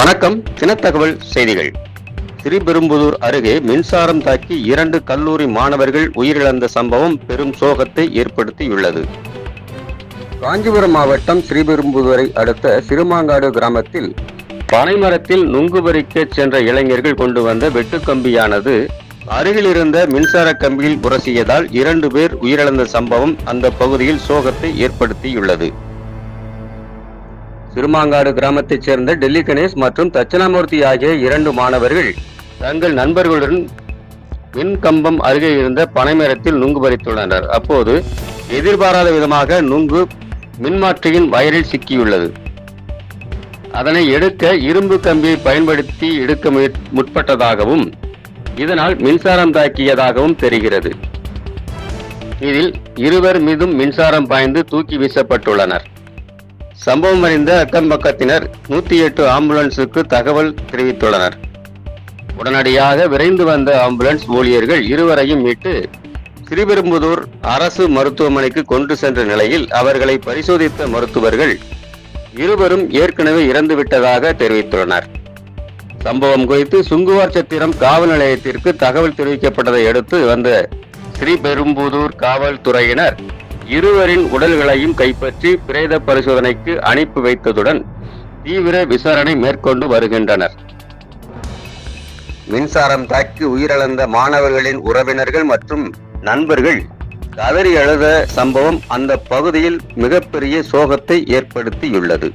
வணக்கம். தினத்தகவல் செய்திகள். ஸ்ரீபெரும்புதூர் அருகே மின்சாரம் தாக்கி 2 கல்லூரி மாணவர்கள் உயிரிழந்த சம்பவம் பெரும் சோகத்தை ஏற்படுத்தியுள்ளது. காஞ்சிபுரம் மாவட்டம் ஸ்ரீபெரும்புதூரை அடுத்த சிறுமாங்காடு கிராமத்தில் பனைமரத்தில் நுங்கு பறிக்க சென்ற இளைஞர்கள் கொண்டு வந்த வெட்டுக்கம்பியானது அருகில் இருந்த மின்சார கம்பியில் உரசியதால் 2 பேர் உயிரிழந்த சம்பவம் அந்த பகுதியில் சோகத்தை ஏற்படுத்தியுள்ளது. சிறுமாங்காடு கிராமத்தைச் சேர்ந்த டெல்லி கணேஷ் மற்றும் தட்சிணாமூர்த்தி ஆகிய 2 மாணவர்கள் தங்கள் நண்பர்களுடன் மின் கம்பம் அருகே இருந்த பனைமரத்தில் நுங்கு பறித்துள்ளனர். அப்போது எதிர்பாராத விதமாக நுங்கு மின்மாற்றியின் வயரில் சிக்கியுள்ளது. அதனை எடுக்க இரும்பு கம்பியை பயன்படுத்தி எடுக்க முற்பட்டதாகவும் இதனால் மின்சாரம் தாக்கியதாகவும் தெரிகிறது. இதில் 2 மீதும் மின்சாரம் பாய்ந்து தூக்கி வீசப்பட்டுள்ளனர். சம்பவம் அறிந்த அக்கம் பக்கத்தினர் 108 ஆம்புலன்ஸுக்கு தகவல் தெரிவித்துள்ளனர். உடனடியாக விரைந்து வந்த ஆம்புலன்ஸ் ஊழியர்கள் 2 மீட்டு ஸ்ரீபெரும்புதூர் அரசு மருத்துவமனைக்கு கொண்டு சென்ற நிலையில் அவர்களை பரிசோதித்த மருத்துவர்கள் 2 ஏற்கனவே இறந்துவிட்டதாக தெரிவித்துள்ளனர். சம்பவம் குறித்து சுங்குவார்சத்திரம் காவல் நிலையத்திற்கு தகவல் தெரிவிக்கப்பட்டதை அடுத்து வந்த ஸ்ரீபெரும்புதூர் காவல்துறையினர் 2 உடல்களையும் கைப்பற்றி பிரேத பரிசோதனைக்கு அனுப்பி வைத்ததுடன் தீவிர விசாரணை மேற்கொண்டு வருகின்றனர். மின்சாரம் தாக்கி உயிரிழந்த மாணவர்களின் உறவினர்கள் மற்றும் நண்பர்கள் கதறி அழுத சம்பவம் அந்த பகுதியில் மிகப்பெரிய சோகத்தை ஏற்படுத்தியுள்ளது.